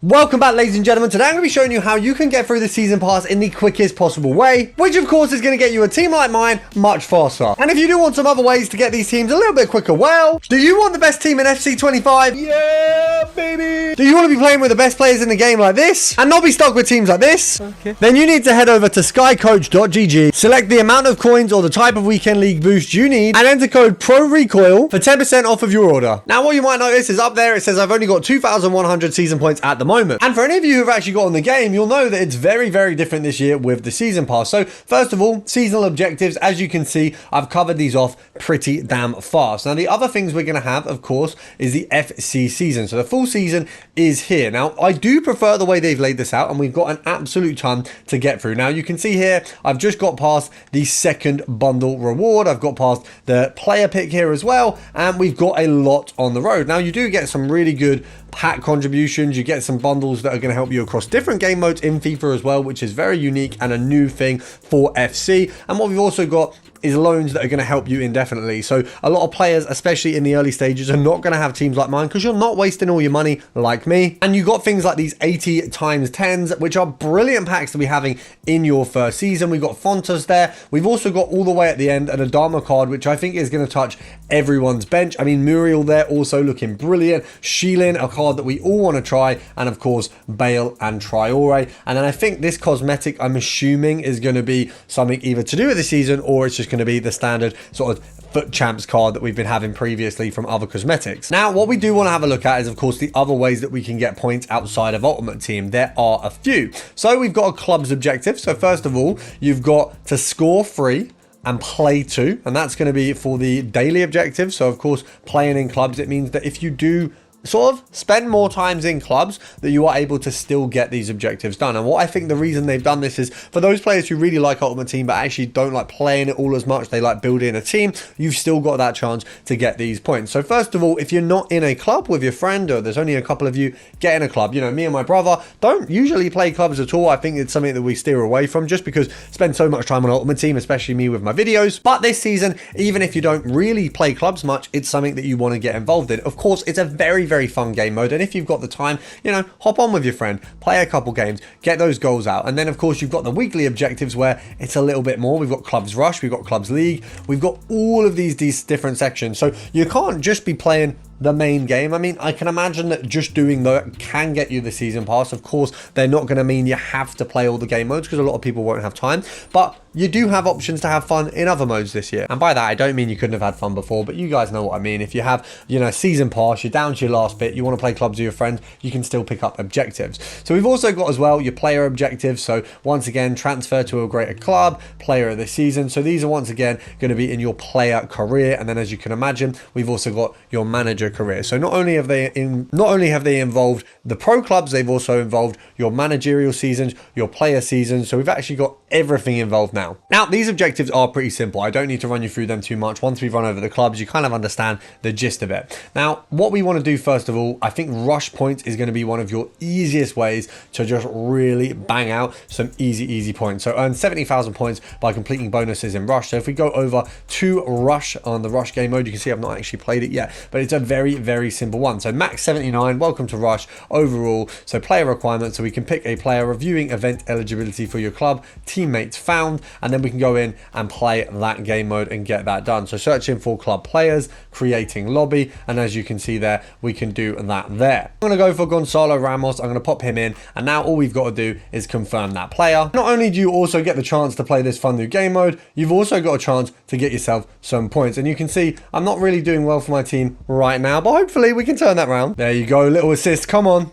Welcome back, ladies and gentlemen. Today I'm going to be showing you how you can get through the season pass in the quickest possible way, which of course is going to get you a team like mine much faster. And if you do want some other ways to get these teams a little bit quicker, well, do you want the best team in FC 25? Yeah, baby! Do you want to be playing with the best players in the game like this and not be stuck with teams like this? Okay. Then you need to head over to skycoach.gg, select the amount of coins or the type of weekend league boost you need, and enter code PRORECOIL for 10% off of your order. Now, what you might notice is up there it says I've only got 2,100 season points at the moment. And for any of you who've actually got on the game, you'll know that it's very, very different this year with the season pass. So first of all, seasonal objectives, as you can see, I've covered these off pretty damn fast. Now, the other things we're going to have, of course, is the FC season. So the full season is here. Now, I do prefer the way they've laid this out, and we've got an absolute ton to get through. Now, you can see here, I've just got past the second bundle reward. I've got past the player pick here as well, and we've got a lot on the road. Now, you do get some really good pack contributions. You get some bundles that are going to help you across different game modes in FIFA as well, which is very unique and a new thing for FC. And what we've also got is loans that are going to help you indefinitely. So a lot of players, especially in the early stages, are not going to have teams like mine because you're not wasting all your money like me. And you got things like these 80 times 10s, which are brilliant packs to be having in your first season. We've got Fontas there. We've also got all the way at the end an Adama card, which I think is going to touch everyone's bench. I mean, Muriel there also looking brilliant. Sheilin, a card that we all want to try. And of course, Bale and Traore. And then I think this cosmetic, I'm assuming, is going to be something either to do with the season or it's just going to be the standard sort of foot champs card that we've been having previously from other cosmetics. Now, what we do want to have a look at is, of course, the other ways that we can get points outside of Ultimate Team. There are a few. So we've got a club's objective. So first of all, you've got to score 3 and play 2, and that's going to be for the daily objective. So of course, playing in clubs, it means that if you do sort of spend more times in clubs, that you are able to still get these objectives done. And what I think the reason they've done this is for those players who really like Ultimate Team but actually don't like playing it all as much, they like building a team, you've still got that chance to get these points. So first of all, if you're not in a club with your friend, or there's only a couple of you, get in a club. You know, me and my brother don't usually play clubs at all. I think it's something that we steer away from just because I spend so much time on Ultimate Team, especially me with my videos. But this season, even if you don't really play clubs much, it's something that you want to get involved in. Of course, it's a very, very fun game mode, and if you've got the time, you know, hop on with your friend, play a couple games, get those goals out. And then of course you've got the weekly objectives where it's a little bit more. We've got Clubs Rush, we've got Clubs League, we've got all of these different sections, so you can't just be playing the main game. I mean, I can imagine that just doing that can get you the season pass. Of course, they're not going to mean you have to play all the game modes because a lot of people won't have time, but you do have options to have fun in other modes this year. And by that, I don't mean you couldn't have had fun before, but you guys know what I mean. If you have, you know, season pass, you're down to your last bit, you want to play clubs with your friends, you can still pick up objectives. So we've also got as well your player objectives. So once again, transfer to a greater club, player of the season. So these are once again going to be in your player career. And then as you can imagine, we've also got your manager career. So not only have they involved the pro clubs, they've also involved your managerial seasons, your player seasons. So we've actually got everything involved now. Now, these objectives are pretty simple. I don't need to run you through them too much. Once we've run over the clubs, you kind of understand the gist of it. Now, what we want to do first of all, I think rush points is going to be one of your easiest ways to just really bang out some easy points. So earn 70,000 points by completing bonuses in rush. So if we go over to rush on the rush game mode, you can see I've not actually played it yet, but it's a very simple one. So max 79, welcome to rush overall. So player requirements, so we can pick a player, reviewing event eligibility for your club, teammates found, and then we can go in and play that game mode and get that done. So searching for club players, creating lobby, and as you can see there, we can do that there. I'm going to go for Gonzalo Ramos. I'm going to pop him in, and now all we've got to do is confirm that player. Not only do you also get the chance to play this fun new game mode, you've also got a chance to get yourself some points. And you can see I'm not really doing well for my team right now, but hopefully we can turn that around. There you go, little assist, come on.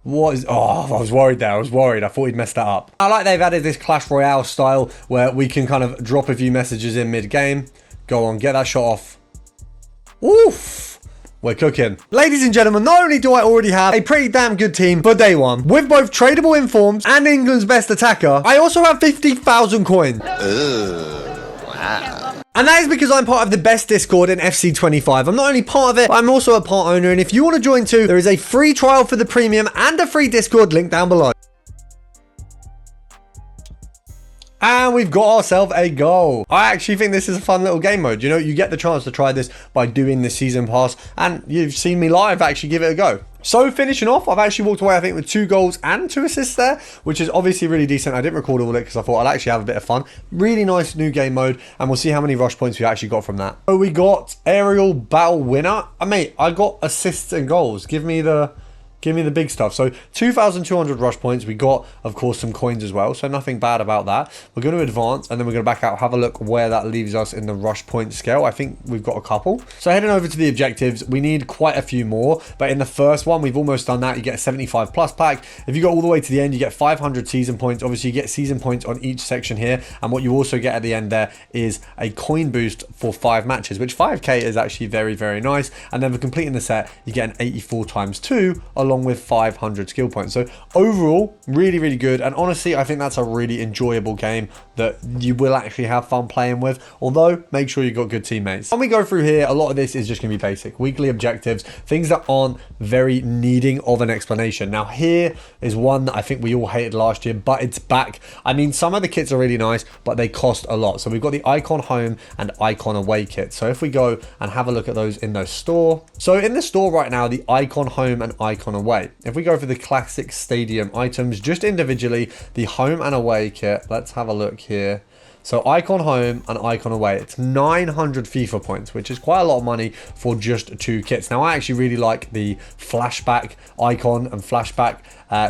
What is... Oh, I was worried there. I was worried. I thought he'd messed that up. I like they've added this Clash Royale style where we can kind of drop a few messages in mid-game. Go on, get that shot off. Oof. We're cooking. Ladies and gentlemen, not only do I already have a pretty damn good team for day one, with both tradable informs and England's best attacker, I also have 50,000 coins. Wow. And that is because I'm part of the best Discord in FC 25. I'm not only part of it, but I'm also a part owner. And if you want to join too, there is a free trial for the premium and a free Discord link down below. And we've got ourselves a goal. I actually think this is a fun little game mode. You know, you get the chance to try this by doing the season pass, and you've seen me live actually give it a go. So finishing off, I've actually walked away, I think, with 2 goals and 2 assists there, which is obviously really decent. I didn't record all of it because I thought I'd actually have a bit of fun. Really nice new game mode, and we'll see how many rush points we actually got from that. So we got aerial battle winner. Mate, I got assists and goals. Give me the big stuff. So 2,200 rush points. We got, of course, some coins as well. So nothing bad about that. We're going to advance, and then we're going to back out, have a look where that leaves us in the rush point scale. I think we've got a couple. So heading over to the objectives, we need quite a few more. But in the first one, we've almost done that. You get a 75 plus pack. If you go all the way to the end, you get 500 season points. Obviously, you get season points on each section here. And what you also get at the end there is a coin boost for 5 matches, which 5k is actually very, very nice. And then for completing the set, you get an 84 times 2 along with 500 skill points. So overall, really, really good. And honestly, I think that's a really enjoyable game that you will actually have fun playing with. Although, make sure you've got good teammates. When we go through here, a lot of this is just going to be basic. Weekly objectives, things that aren't very needing of an explanation. Now, here is one that I think we all hated last year, but it's back. I mean, some of the kits are really nice, but they cost a lot. So we've got the Icon Home and Icon Away kits. So if we go and have a look at those in the store. So in the store right now, the Icon Home and Icon Away. If we go for the classic stadium items, just individually, the home and away kit, let's have a look here. So Icon Home and Icon Away, it's 900 FIFA points, which is quite a lot of money for just 2 kits. Now, I actually really like the flashback Icon and flashback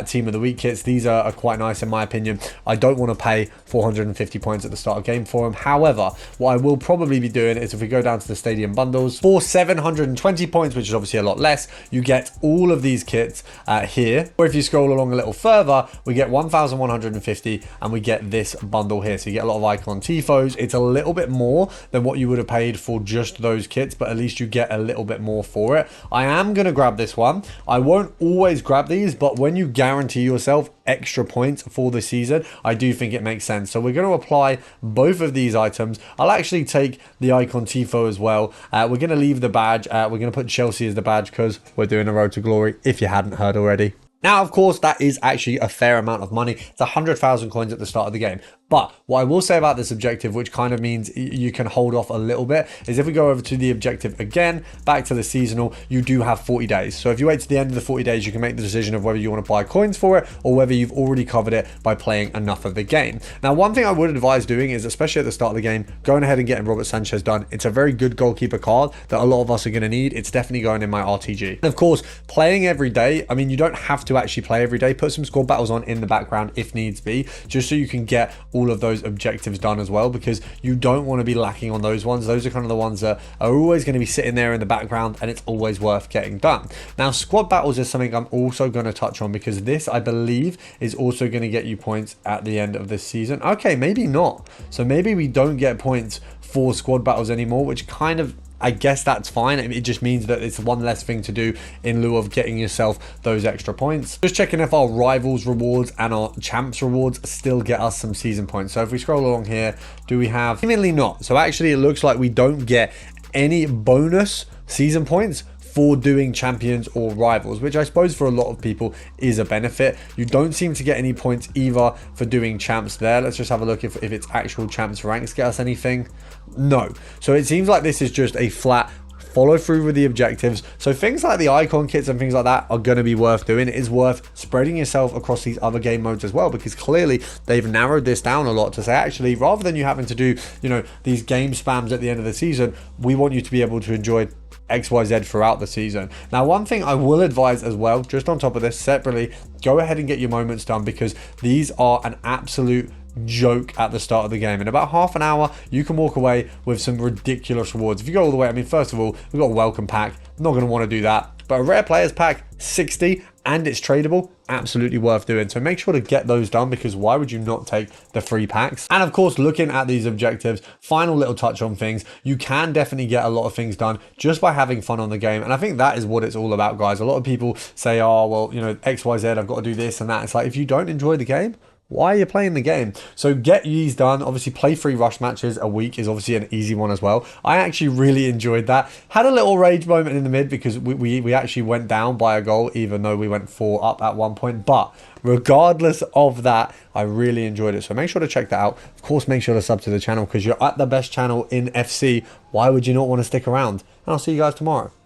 Team of the Week kits. These are quite nice in my opinion. I don't want to pay 450 points at the start of game for them. However, what I will probably be doing is if we go down to the stadium bundles, for 720 points, which is obviously a lot less, you get all of these kits here. Or if you scroll along a little further, we get 1,150 and we get this bundle here. So you get a lot of Icon Tifos. It's a little bit more than what you would have paid for just those kits, but at least you get a little bit more for it. I am going to grab this one. I won't always grab these, but when you guarantee yourself extra points for the season, I do think it makes sense. So we're going to apply both of these items. I'll actually take the Icon Tifo as well. We're going to leave the badge. We're going to put Chelsea as the badge because we're doing a road to glory, if you hadn't heard already. Now, of course, that is actually a fair amount of money. It's 100,000 coins at the start of the game. But what I will say about this objective, which kind of means you can hold off a little bit, is if we go over to the objective again, back to the seasonal, you do have 40 days. So if you wait to the end of the 40 days, you can make the decision of whether you want to buy coins for it or whether you've already covered it by playing enough of the game. Now, one thing I would advise doing is, especially at the start of the game, going ahead and getting Robert Sanchez done. It's a very good goalkeeper card that a lot of us are going to need. It's definitely going in my RTG. And of course, playing every day, I mean, you don't have to actually play every day. Put some squad battles on in the background if needs be, just so you can get all of those objectives done as well, because you don't want to be lacking on those ones. Those are kind of the ones that are always going to be sitting there in the background, and it's always worth getting done. Now, squad battles is something I'm also going to touch on, because this, I believe, is also going to get you points at the end of this season. Okay, maybe not. So maybe we don't get points for squad battles anymore, which kind of, I guess that's fine. It just means that it's one less thing to do in lieu of getting yourself those extra points. Just checking if our rivals rewards and our champs rewards still get us some season points. So if we scroll along here, do we have? Seemingly not. So actually it looks like we don't get any bonus season points for doing champions or rivals, which I suppose for a lot of people is a benefit. You don't seem to get any points either for doing champs there. Let's just have a look if it's actual champs ranks get us anything. No. So it seems like this is just a flat follow through with the objectives. So things like the icon kits and things like that are going to be worth doing. It is worth spreading yourself across these other game modes as well, because clearly they've narrowed this down a lot to say, actually, rather than you having to do, you know, these game spams at the end of the season, we want you to be able to enjoy XYZ throughout the season. Now, one thing I will advise as well, just on top of this separately, go ahead and get your moments done, because these are an absolute joke at the start of the game. In about half an hour, you can walk away with some ridiculous rewards. If you go all the way, I mean, first of all, we've got a welcome pack. I'm not going to want to do that. But a rare players pack, 60, and it's tradable, absolutely worth doing. So make sure to get those done, because why would you not take the free packs? And of course, looking at these objectives, final little touch on things, you can definitely get a lot of things done just by having fun on the game. And I think that is what it's all about, guys. A lot of people say, oh, well, you know, XYZ, I've got to do this and that. It's like, if you don't enjoy the game, why are you playing the game? So get these done. Obviously, play 3 rush matches a week is obviously an easy one as well. I actually really enjoyed that. Had a little rage moment in the mid because we actually went down by a goal, even though we went 4 up at one point. But regardless of that, I really enjoyed it. So make sure to check that out. Of course, make sure to sub to the channel because you're at the best channel in FC. Why would you not want to stick around? And I'll see you guys tomorrow.